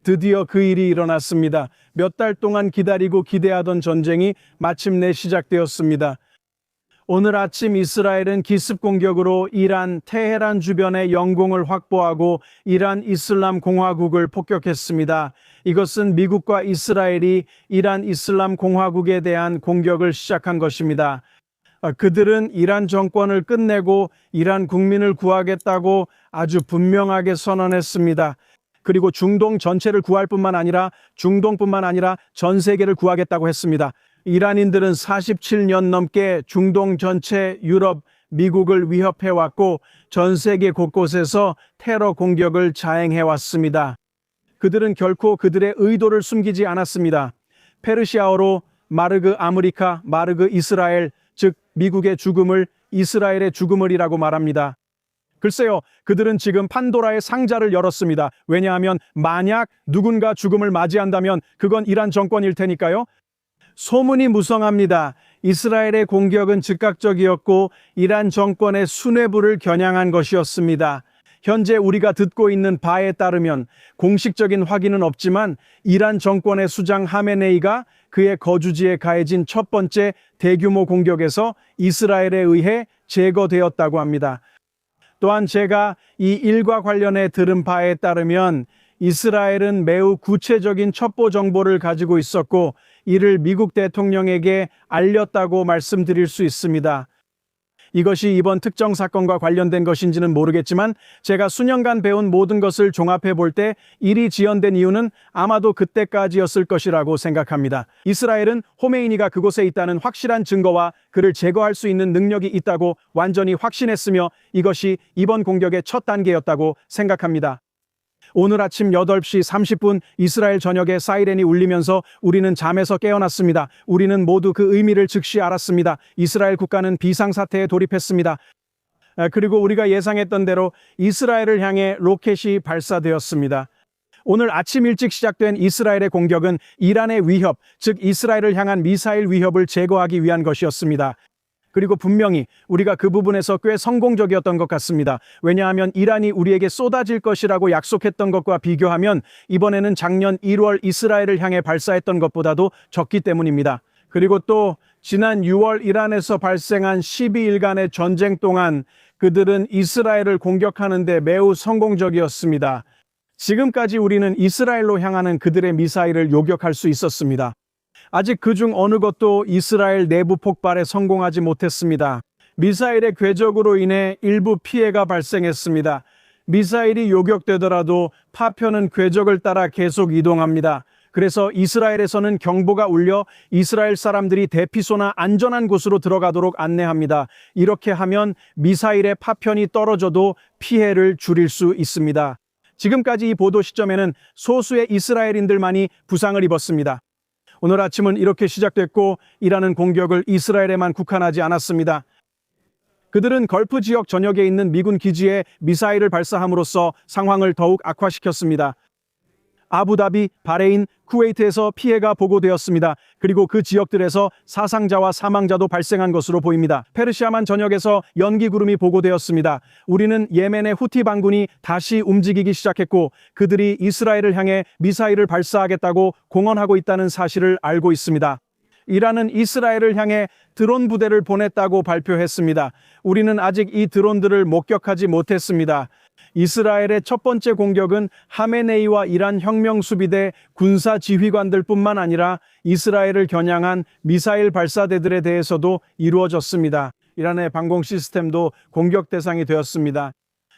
드디어 그 일이 일어났습니다. 몇 달 동안 기다리고 기대하던 전쟁이 마침내 시작되었습니다. 오늘 아침 이스라엘은 기습 공격으로 이란 테헤란 주변의 영공을 확보하고 이란 이슬람 공화국을 폭격했습니다. 이것은 미국과 이스라엘이 이란 이슬람 공화국에 대한 공격을 시작한 것입니다. 그들은 이란 정권을 끝내고 이란 국민을 구하겠다고 아주 분명하게 선언했습니다. 그리고 중동 전체를 구할 뿐만 아니라 중동뿐만 아니라 전 세계를 구하겠다고 했습니다. 이란인들은 47년 넘게 중동 전체, 유럽, 미국을 위협해왔고 전 세계 곳곳에서 테러 공격을 자행해왔습니다. 그들은 결코 그들의 의도를 숨기지 않았습니다. 페르시아어로 마르그 아므리카, 마르그 이스라엘, 즉 미국의 죽음을 이스라엘의 죽음을이라고 말합니다. 글쎄요, 그들은 지금 판도라의 상자를 열었습니다. 왜냐하면 만약 누군가 죽음을 맞이한다면 그건 이란 정권일 테니까요. 소문이 무성합니다. 이스라엘의 공격은 즉각적이었고 이란 정권의 수뇌부를 겨냥한 것이었습니다. 현재 우리가 듣고 있는 바에 따르면 공식적인 확인은 없지만 이란 정권의 수장 하메네이가 그의 거주지에 가해진 첫 번째 대규모 공격에서 이스라엘에 의해 제거되었다고 합니다. 또한 제가 이 일과 관련해 들은 바에 따르면 이스라엘은 매우 구체적인 첩보 정보를 가지고 있었고 이를 미국 대통령에게 알렸다고 말씀드릴 수 있습니다. 이것이 이번 특정 사건과 관련된 것인지는 모르겠지만 제가 수년간 배운 모든 것을 종합해 볼 때 일이 지연된 이유는 아마도 그때까지였을 것이라고 생각합니다. 이스라엘은 호메이니가 그곳에 있다는 확실한 증거와 그를 제거할 수 있는 능력이 있다고 완전히 확신했으며 이것이 이번 공격의 첫 단계였다고 생각합니다. 오늘 아침 8시 30분 이스라엘 전역에 사이렌이 울리면서 우리는 잠에서 깨어났습니다. 우리는 모두 그 의미를 즉시 알았습니다. 이스라엘 국가는 비상사태에 돌입했습니다. 그리고 우리가 예상했던 대로 이스라엘을 향해 로켓이 발사되었습니다. 오늘 아침 일찍 시작된 이스라엘의 공격은 이란의 위협, 즉 이스라엘을 향한 미사일 위협을 제거하기 위한 것이었습니다. 그리고 분명히 우리가 그 부분에서 꽤 성공적이었던 것 같습니다. 왜냐하면 이란이 우리에게 쏟아질 것이라고 약속했던 것과 비교하면 이번에는 작년 1월 이스라엘을 향해 발사했던 것보다도 적기 때문입니다. 그리고 또 지난 6월 이란에서 발생한 12일간의 전쟁 동안 그들은 이스라엘을 공격하는 데 매우 성공적이었습니다. 지금까지 우리는 이스라엘로 향하는 그들의 미사일을 요격할 수 있었습니다. 아직 그중 어느 것도 이스라엘 내부 폭발에 성공하지 못했습니다. 미사일의 궤적으로 인해 일부 피해가 발생했습니다. 미사일이 요격되더라도 파편은 궤적을 따라 계속 이동합니다. 그래서 이스라엘에서는 경보가 울려 이스라엘 사람들이 대피소나 안전한 곳으로 들어가도록 안내합니다. 이렇게 하면 미사일의 파편이 떨어져도 피해를 줄일 수 있습니다. 지금까지 이 보도 시점에는 소수의 이스라엘인들만이 부상을 입었습니다. 오늘 아침은 이렇게 시작됐고 이란은 공격을 이스라엘에만 국한하지 않았습니다. 그들은 걸프 지역 전역에 있는 미군 기지에 미사일을 발사함으로써 상황을 더욱 악화시켰습니다. 아부다비, 바레인, 쿠웨이트에서 피해가 보고되었습니다. 그리고 그 지역들에서 사상자와 사망자도 발생한 것으로 보입니다. 페르시아만 전역에서 연기 구름이 보고되었습니다. 우리는 예멘의 후티 반군이 다시 움직이기 시작했고 그들이 이스라엘을 향해 미사일을 발사하겠다고 공언하고 있다는 사실을 알고 있습니다. 이란은 이스라엘을 향해 드론 부대를 보냈다고 발표했습니다. 우리는 아직 이 드론들을 목격하지 못했습니다. 이스라엘의 첫 번째 공격은 하메네이와 이란 혁명수비대 군사지휘관들 뿐만 아니라 이스라엘을 겨냥한 미사일 발사대들에 대해서도 이루어졌습니다. 이란의 방공 시스템도 공격 대상이 되었습니다.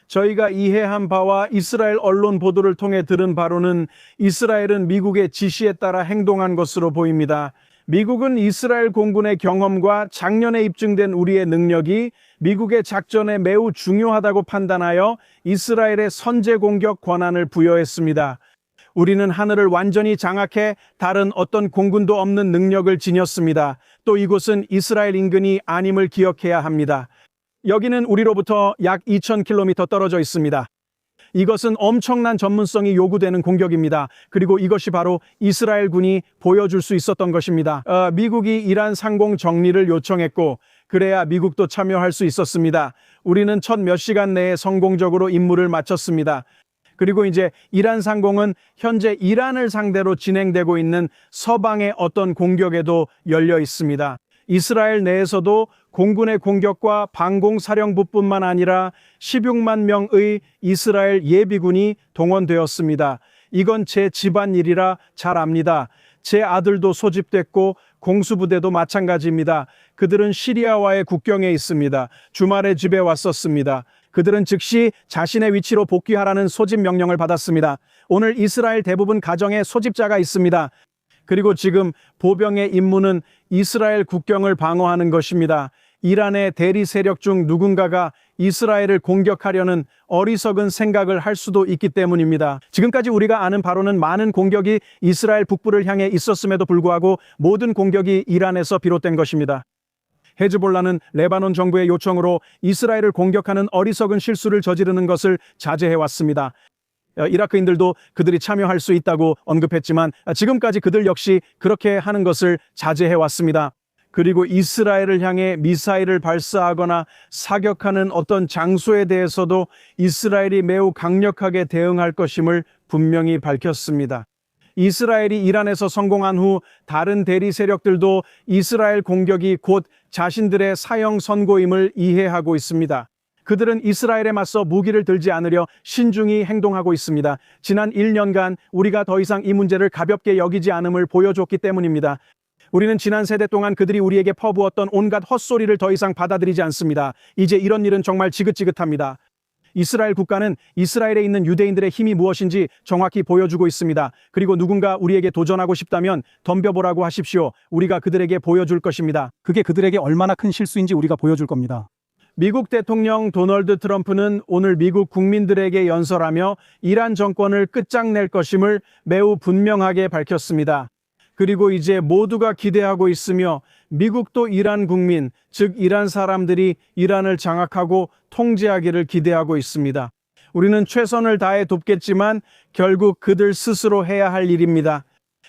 저희가 이해한 바와 이스라엘 언론 보도를 통해 들은 바로는 이스라엘은 미국의 지시에 따라 행동한 것으로 보입니다. 미국은 이스라엘 공군의 경험과 작년에 입증된 우리의 능력이 미국의 작전에 매우 중요하다고 판단하여 이스라엘의 선제 공격 권한을 부여했습니다. 우리는 하늘을 완전히 장악해 다른 어떤 공군도 없는 능력을 지녔습니다. 또 이곳은 이스라엘 인근이 아님을 기억해야 합니다. 여기는 우리로부터 약 2,000km 떨어져 있습니다. 이것은 엄청난 전문성이 요구되는 공격입니다. 그리고 이것이 바로 이스라엘 군이 보여줄 수 있었던 것입니다. 미국이 이란 상공 정리를 요청했고 그래야 미국도 참여할 수 있었습니다. 우리는 첫 몇 시간 내에 성공적으로 임무를 마쳤습니다. 그리고 이제 이란 상공은 현재 이란을 상대로 진행되고 있는 서방의 어떤 공격에도 열려 있습니다. 이스라엘 내에서도 공군의 공격과 방공사령부뿐만 아니라 16만 명의 이스라엘 예비군이 동원되었습니다. 이건 제 집안일이라 잘 압니다. 제 아들도 소집됐고 공수부대도 마찬가지입니다. 그들은 시리아와의 국경에 있습니다. 주말에 집에 왔었습니다. 그들은 즉시 자신의 위치로 복귀하라는 소집 명령을 받았습니다. 오늘 이스라엘 대부분 가정에 소집자가 있습니다. 그리고 지금 보병의 임무는 이스라엘 국경을 방어하는 것입니다. 이란의 대리 세력 중 누군가가 이스라엘을 공격하려는 어리석은 생각을 할 수도 있기 때문입니다. 지금까지 우리가 아는 바로는 많은 공격이 이스라엘 북부를 향해 있었음에도 불구하고 모든 공격이 이란에서 비롯된 것입니다. 헤즈볼라는 레바논 정부의 요청으로 이스라엘을 공격하는 어리석은 실수를 저지르는 것을 자제해왔습니다. 이라크인들도 그들이 참여할 수 있다고 언급했지만 지금까지 그들 역시 그렇게 하는 것을 자제해왔습니다. 그리고 이스라엘을 향해 미사일을 발사하거나 사격하는 어떤 장소에 대해서도 이스라엘이 매우 강력하게 대응할 것임을 분명히 밝혔습니다. 이스라엘이 이란에서 성공한 후 다른 대리 세력들도 이스라엘 공격이 곧 자신들의 사형 선고임을 이해하고 있습니다. 그들은 이스라엘에 맞서 무기를 들지 않으려 신중히 행동하고 있습니다. 지난 1년간 우리가 더 이상 이 문제를 가볍게 여기지 않음을 보여줬기 때문입니다. 우리는 지난 세대 동안 그들이 우리에게 퍼부었던 온갖 헛소리를 더 이상 받아들이지 않습니다. 이제 이런 일은 정말 지긋지긋합니다. 이스라엘 국가는 이스라엘에 있는 유대인들의 힘이 무엇인지 정확히 보여주고 있습니다. 그리고 누군가 우리에게 도전하고 싶다면 덤벼보라고 하십시오. 우리가 그들에게 보여줄 것입니다. 그게 그들에게 얼마나 큰 실수인지 우리가 보여줄 겁니다. 미국 대통령 도널드 트럼프는 오늘 미국 국민들에게 연설하며 이란 정권을 끝장낼 것임을 매우 분명하게 밝혔습니다. 그리고 이제 모두가 기대하고 있으며 미국도 이란 국민, 즉 이란 사람들이 이란을 장악하고 통제하기를 기대하고 있습니다. 우리는 최선을 다해 돕겠지만 결국 그들 스스로 해야 할 일입니다.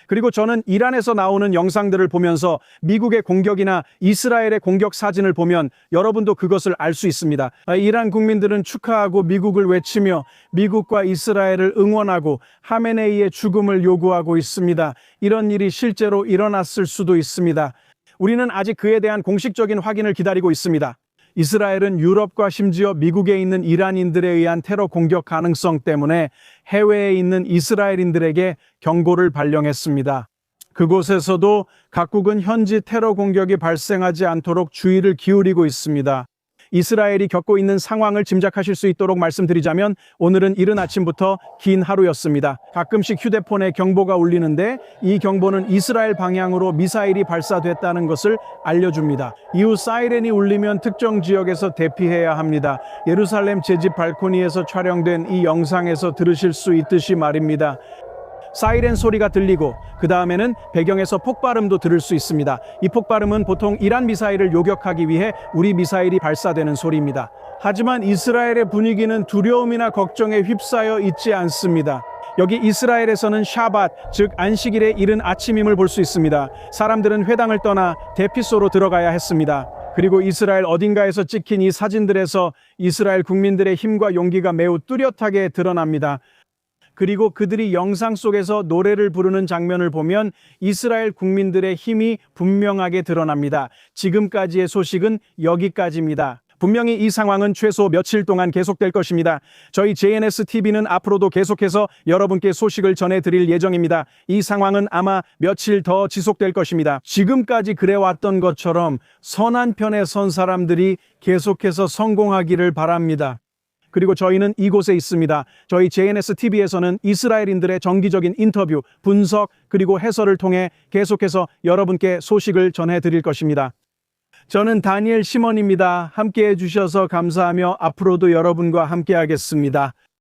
그리고 저는 이란에서 나오는 영상들을 보면서 미국의 공격이나 이스라엘의 공격 사진을 보면 여러분도 그것을 알 수 있습니다. 이란 국민들은 축하하고 미국을 외치며 미국과 이스라엘을 응원하고 하메네이의 죽음을 요구하고 있습니다. 이런 일이 실제로 일어났을 수도 있습니다. 우리는 아직 그에 대한 공식적인 확인을 기다리고 있습니다. 이스라엘은 유럽과 심지어 미국에 있는 이란인들에 의한 테러 공격 가능성 때문에 해외에 있는 이스라엘인들에게 경고를 발령했습니다. 그곳에서도 각국은 현지 테러 공격이 발생하지 않도록 주의를 기울이고 있습니다. 이스라엘이 겪고 있는 상황을 짐작하실 수 있도록 말씀드리자면 오늘은 이른 아침부터 긴 하루였습니다. 가끔씩 휴대폰에 경보가 울리는데 이 경보는 이스라엘 방향으로 미사일이 발사됐다는 것을 알려줍니다. 이후 사이렌이 울리면 특정 지역에서 대피해야 합니다. 예루살렘 제 집 발코니에서 촬영된 이 영상에서 들으실 수 있듯이 말입니다. 사이렌 소리가 들리고 그 다음에는 배경에서 폭발음도 들을 수 있습니다. 이 폭발음은 보통 이란 미사일을 요격하기 위해 우리 미사일이 발사되는 소리입니다. 하지만 이스라엘의 분위기는 두려움이나 걱정에 휩싸여 있지 않습니다. 여기 이스라엘에서는 샤밧, 즉 안식일의 이른 아침임을 볼 수 있습니다. 사람들은 회당을 떠나 대피소로 들어가야 했습니다. 그리고 이스라엘 어딘가에서 찍힌 이 사진들에서 이스라엘 국민들의 힘과 용기가 매우 뚜렷하게 드러납니다. 그리고 그들이 영상 속에서 노래를 부르는 장면을 보면 이스라엘 국민들의 힘이 분명하게 드러납니다. 지금까지의 소식은 여기까지입니다. 분명히 이 상황은 최소 며칠 동안 계속될 것입니다. 저희 JNS-TV는 앞으로도 계속해서 여러분께 소식을 전해드릴 예정입니다. 이 상황은 아마 며칠 더 지속될 것입니다. 지금까지 그래왔던 것처럼 선한 편에 선 사람들이 계속해서 성공하기를 바랍니다. 그리고 저희는 이곳에 있습니다. 저희 JNS-TV에서는 이스라엘인들의 정기적인 인터뷰, 분석, 그리고 해설을 통해 계속해서 여러분께 소식을 전해드릴 것입니다. 저는 다니엘 시몬입니다. 함께해 주셔서 감사하며 앞으로도 여러분과 함께하겠습니다.